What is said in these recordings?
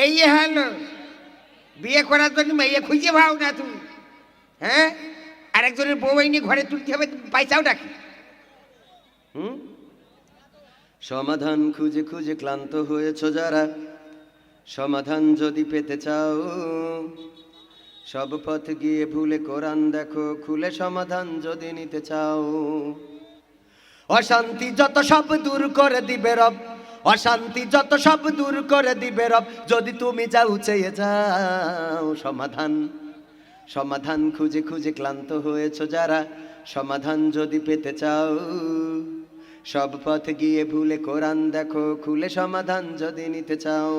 এই হলো বিয়ে করার জন্য মেয়ে খুঁজে পাও না তুমি। হ্যাঁ, আরেকজনের বউ নিয়ে ঘরে তুলতে হবে, পয়সাও ডাকি। সমাধান খুঁজে খুঁজে ক্লান্ত হয়েছ যারা, সমাধান যদি পেতে চাও, সব পথ গিয়ে ভুলে কোরআন দেখো খুলে, সমাধান যদি নিতে চাও। অশান্তি যত সব দূর করে দিবে রব, অশান্তি যত সব দূর করে দিবে রব, যদি তুমি যাও চেয়ে যাও। সমাধান সমাধান খুঁজে খুঁজে ক্লান্ত হয়েছ যারা, সমাধান যদি পেতে চাও, সব পথ গিয়ে ভুলে কোরআন দেখো খুলে, সমাধান যদি নিতে চাও।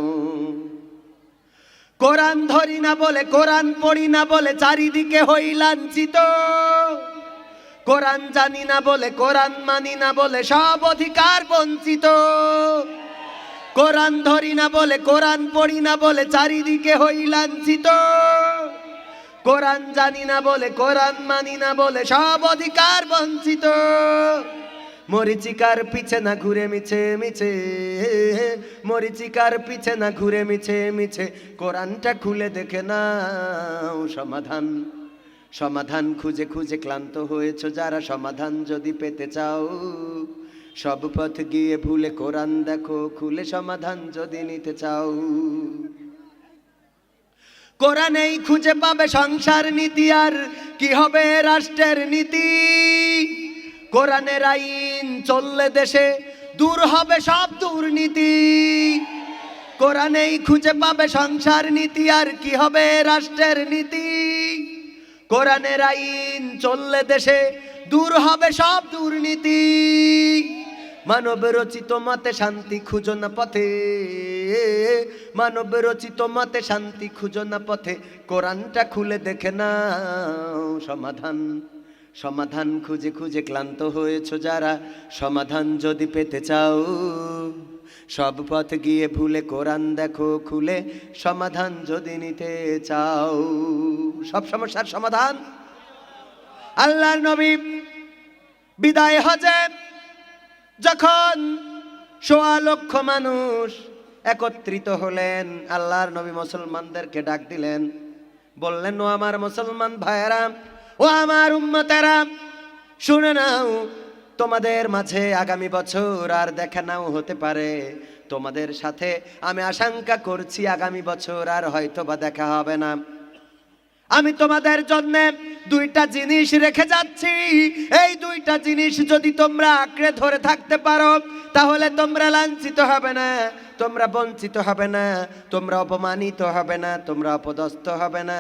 কোরআন ধরি না বলে, কোরআন পড়ি না বলে চারিদিকে হই লাঞ্ছিত, কোরআন জানি না বলে, কোরআন মানি না বলে সব অধিকার বঞ্চিত। কোরআন ধরি না বলে, কোরআন পড়ি না বলে চারিদিকে হই লাঞ্ছিত, কোরআন জানি না বলে, কোরআন মানি না বলে সব অধিকার বঞ্চিত। মরিচিকার পিছে না ঘুরে মিছে মিছে, মরিচিকার পিছে না ঘুরে মিছে মিছে, কোরআনটা খুলে দেখে নাও। সমাধান সমাধান খুঁজে খুঁজে ক্লান্ত হয়েছ যারা, সমাধান যদি পেতে চাও, সব পথ গিয়ে ভুলে কোরআন দেখো খুলে, সমাধান যদি নিতে চাও। কোরআনেই খুঁজে পাবে সংসার নীতি, আর কি হবে রাষ্ট্রের নীতি। কোরআনের আইন চললে দেশে দূর হবে সব দুর্নীতি। কোরআনেই খুঁজে পাবে সংসার নীতি, আর কি হবে রাষ্ট্রের নীতি। কোরআনের আইন চললে দেশে দূর হবে সব দুর্নীতি। মানব রচিত মতে শান্তি খুঁজো না পথে, মানব রচিত মতে শান্তি খুঁজো না পথে, কোরআনটা খুলে দেখে নাও। সমাধান সমাধান খুঁজে খুঁজে ক্লান্ত হয়েছ যারা, সমাধান যদি পেতে চাও, সব পথ গিয়ে ভুলে কোরআন দেখো খুলে, সমাধান যদি নিতে চাও। সব সমস্যার সমাধান। আল্লাহর নবী বিদায় হজে যখন ১.৫ লক্ষ মানুষ একত্রিত হলেন, আল্লাহর নবী মুসলমানদেরকে ডাক দিলেন, বললেন, ও আমার মুসলমান ভাইয়েরা, ও আমার উম্মতেরা, শুনে নাও, তোমাদের মাঝে আগামী বছর আর দেখা নাও হতে পারে। তোমাদের সাথে আমি আশঙ্কা করছি আগামী বছর আর হয়তো বা দেখা হবে না। আমি তোমাদের জন্য 2টা জিনিস রেখে যাচ্ছি। এই 2টা জিনিস যদি তোমরা আঁকড়ে ধরে থাকতে পারো, তাহলে তোমরা লাঞ্ছিত হবে না, তোমরা বঞ্চিত হবে না, তোমরা অপমানিত হবে না, তোমরা অপদস্থ হবে না,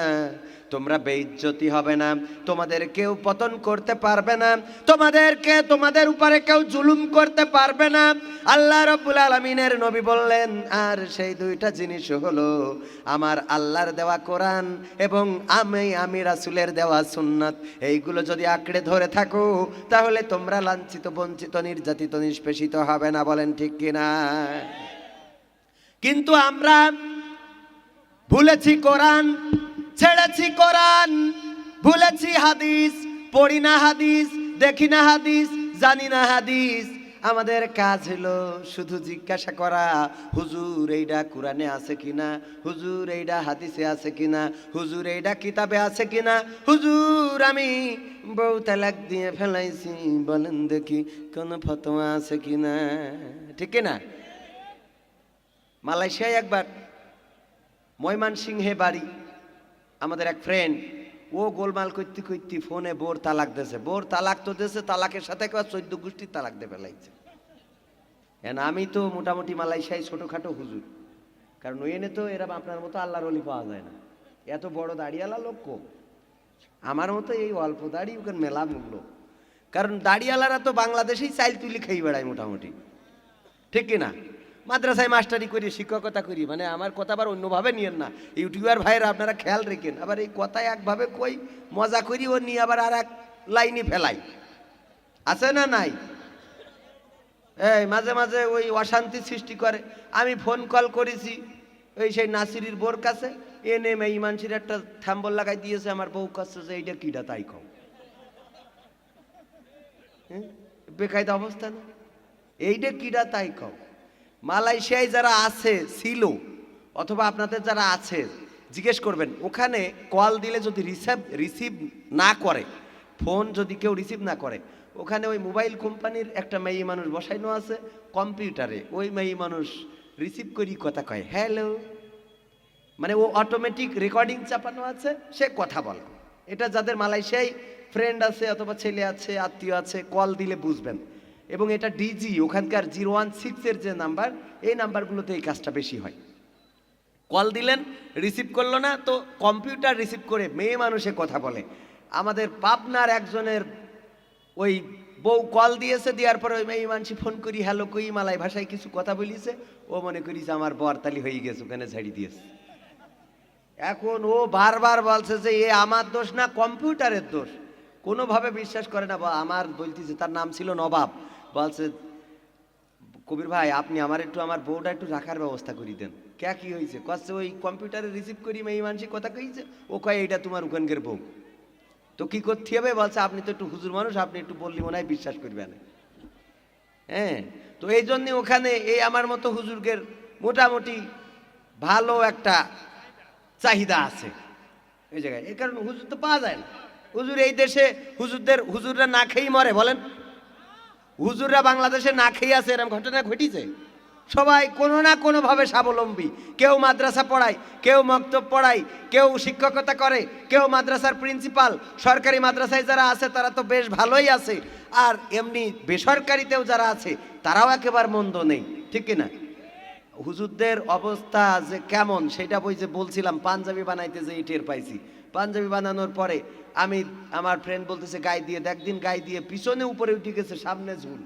তোমরা বেইজ্জতি হবে না, তোমাদের কেউ পতন করতে পারবে না, তোমাদের উপরে কেউ জুলুম করতে পারবে না। আল্লাহ রাব্বুল আলামিনের নবী বললেন, আর সেই 2টা জিনিস হলো আমার আল্লাহর দেওয়া কোরআন এবং আমি রাসূলের দেওয়া সুন্নাত। এইগুলো যদি আঁকড়ে ধরে থাকো, তাহলে তোমরা লাঞ্ছিত, বঞ্চিত, নির্যাতিত, নিষ্পেষিত হবে না। বলেন ঠিক কিনা? কিন্তু আমরা ভুলেছি কোরআন, ছেড়েছি কোরআন, ভুলেছি হাদিস, পড়ি না হাদিস, দেখি না হাদিস, জানি না হাদিস। আমাদের কাজ হলো শুধু জিজ্ঞাসা করা, হুজুর এইটা কোরআনে আছে কিনা, হুজুর এইটা হাদিসে আছে কিনা, হুজুর এইটা কিতাবে আছে কিনা, হুজুর আমি বউ তালাক দিয়ে ফেলাইছি, বলেন দেখি কোন ফতোয়া আছে কিনা। ঠিক না? মালয়েশিয়ায় একবার ময়মনসিংহে বাড়ি আমাদের এক ফ্রেন্ড, ও গোলমাল করতে করতে ফোনে বোর তালাক দিয়েছে। বোর তালাক তো দিয়েছে, তালাকের সাথে একবার 14 গোষ্ঠীর তালাক দিয়ে ফেলাইছে। আমি তো মোটামুটি মালয়েশিয়ায় ছোটোখাটো হুজুর, কারণ ওইনে তো এরা আপনার মতো আল্লাহর ওলি পাওয়া যায় না, এত বড় দাড়িওয়ালা লোক কম। আমার মতো এই অল্প দাড়ি ওখানে মেলা মূল্য, কারণ দাড়িওয়ালারা তো বাংলাদেশেই চাইল তুলি খেয়ে বেড়ায় মোটামুটি। ঠিক কিনা? মাদ্রাসায় মাস্টারি করি, শিক্ষকতা করি, মানে আমার কথা আবার অন্যভাবে নিয়েন না, ইউটিউবার ভাইয়েরা আপনারা খেয়াল রেখেন। আবার এই কথায় একভাবে কই, মজা করি, ও নিয়ে আবার আর এক লাইনে ফেলাই, আছে না নাই? এই মাঝে মাঝে ওই অশান্তি সৃষ্টি করে। আমি ফোন কল করেছি ওই সেই নাসিরির বোর কাছে, এনে এই মানুষের একটা থাম্বল লাগাই দিয়েছে, আমার বউ কাছে যে এইটা কিটা তাই কও। বেকায়দা অবস্থা না? এইটা কিটা তাই কও। মালয়েশিয়ায় যারা আছে ছিল, অথবা আপনাদের যারা আছে জিজ্ঞেস করবেন, ওখানে কল দিলে যদি রিসিভ না করে, ফোন যদি কেউ রিসিভ না করে, ওখানে ওই মোবাইল কোম্পানির একটা মেয়ে মানুষ বসাইনো আছে কম্পিউটারে, ওই মেয়ে মানুষ রিসিভ করি কথা কয় হ্যালো, মানে ও অটোমেটিক রেকর্ডিং চাপানো আছে, সে কথা বলে। এটা যাদের মালয়েশিয়ায় ফ্রেন্ড আছে অথবা ছেলে আছে আত্মীয় আছে, কল দিলে বুঝবেন। এবং এটা ডিজি ওখানকার 016-এর যে নাম্বার, এই নাম্বারগুলোতে এই কাজটা বেশি হয়। কল দিলেন, রিসিভ করলো না, তো কম্পিউটার রিসিভ করে মেয়ে মানুষে কথা বলে। আমাদের পাবনার একজনের ওই বউ কল দিয়েছে, দেওয়ার পরে ওই মেয়ে মানুষ ফোন করি হ্যালো কই মালাই ভাষায় কিছু কথা বলিছে, ও মনে করিছে আমার বরতালি হয়ে গেছে, ওখানে ঝাড়ি দিয়েছে। এখন ও বারবার বলছে যে এ আমার দোষ না, কম্পিউটারের দোষ। কোনোভাবে বিশ্বাস করে না। আমার বলতেছে, তার নাম ছিল নবাব, বলছে কবির ভাই আপনি আমার একটু আমার বউটা একটু রাখার ব্যবস্থা করে দেন। কে কি হয়েছে? কচ্ছে ওই কম্পিউটারে রিসিভ করি মেয়ে মানসিক কথা কইছে, ও কয় এইটা তোমার ওখানকার বউ। তো কি করতে হবে? বলছে আপনি তো একটু হুজুর মানুষ, আপনি একটু বললি মনে হয় বিশ্বাস করবেন। হ্যাঁ, তো এই জন্যে ওখানে এই আমার মতো হুজুরদের মোটামুটি ভালো একটা চাহিদা আছে এই জায়গায়। এই কারণে হুজুর তো পাওয়া যায় না। হুজুর এই দেশে হুজুররা না খেয়েই মরে, বলেন? হুজুররা বাংলাদেশে না খেয়ে আছে, এরকম ঘটনা ঘটিছে। সবাই কোনো না কোনোভাবে স্বাবলম্বী। কেউ মাদ্রাসা পড়ায়, কেউ মক্তব পড়ায়, কেউ শিক্ষকতা করে, কেউ মাদ্রাসার প্রিন্সিপাল। সরকারি মাদ্রাসায় যারা আছে তারা তো বেশ ভালোই আছে, আর এমনি বেসরকারিতেও যারা আছে তারাও একেবারে মন্দ নেই, ঠিক কিনা? হুজুরদের অবস্থা যে কেমন সেটা বলছিলাম, পাঞ্জাবি বানাইতে যে টের পাইছি। পাঞ্জাবি বানানোর পরে আমি আমার ফ্রেন্ড বলতেছে গায়ে দিয়ে দেখ, দিন গায়ে দিয়ে পিছনে উপরে উঠে গেছে, সামনে ঝুল।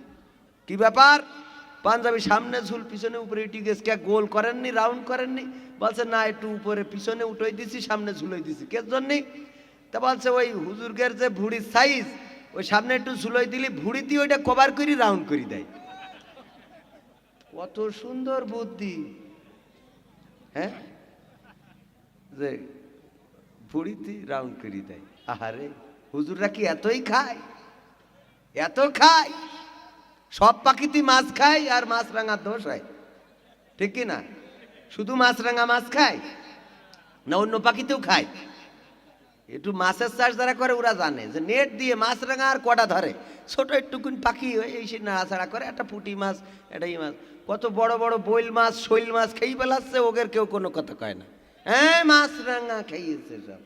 কি ব্যাপার? পাঞ্জাবি সামনে ঝুল পিছনে উপরে উঠে গেছে, কে গোল করেননি, রাউন্ড করেননি? বলছে না, একটু উপরে পিছনে উঠে দিছি, সামনে ঝুলাই দিছি। কে জন্যে? তা বলছে ওই হুজুরগের যে ভুড়ির সাইজ, ওই সামনে একটু ঝুলাই দিলি ভুড়ি দিয়ে ওইটা কভার করি রাউন্ড করে দেয়। কত সুন্দর বুদ্ধি! হ্যাঁ, যে ভুড়িতে রাউন্ড করে দেয়। আহারে, হুজুররা কি এতই খায়? এত খায়? সব পাখিতে মাছ খায় আর মাছ রাঙার দোষ হয়, ঠিক কি না? শুধু মাছ রাঙা মাছ খায় না অন্য পাখিতেও খায়? একটু মাছের চাষ যারা করে ওরা জানে যে নেট দিয়ে মাছ রাঙা আর কটা ধরে, ছোট একটুকুন পাখি এই সে নাড়াচাড়া করে, একটা পুঁটি মাছ, একটা মাছ। কত বড় বড় বইল মাছ, শৈল মাছ খেয়ে ফেলাচ্ছে, ওদের কেউ কোনো কথা কয় না। হ্যাঁ, মাছ রাঙা খেয়েছে সব।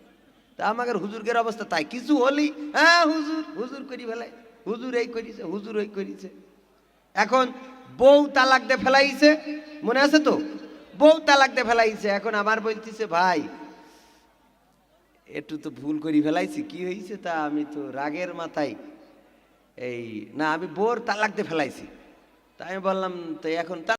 তা আমাদের হুজুরগের অবস্থা তাই, কিছু হলি হ্যাঁ হুজুর হুজুর করি ফেলাই, হুজুর এই করিছে, হুজুর ওই করিছে। এখন বউ তালাক দিয়ে ফেলাইছে, মনে আছে তো? বউ তালাক দিয়ে ফেলাইছে। এখন আমার বলতেছে ভাই একটু তো ভুল করি ফেলাইছি, কি হয়েছে? তা আমি তো রাগের মাথায় এই না, আমি বউর তালাক দিয়ে ফেলাইছি। তাই আমি বললাম তো এখন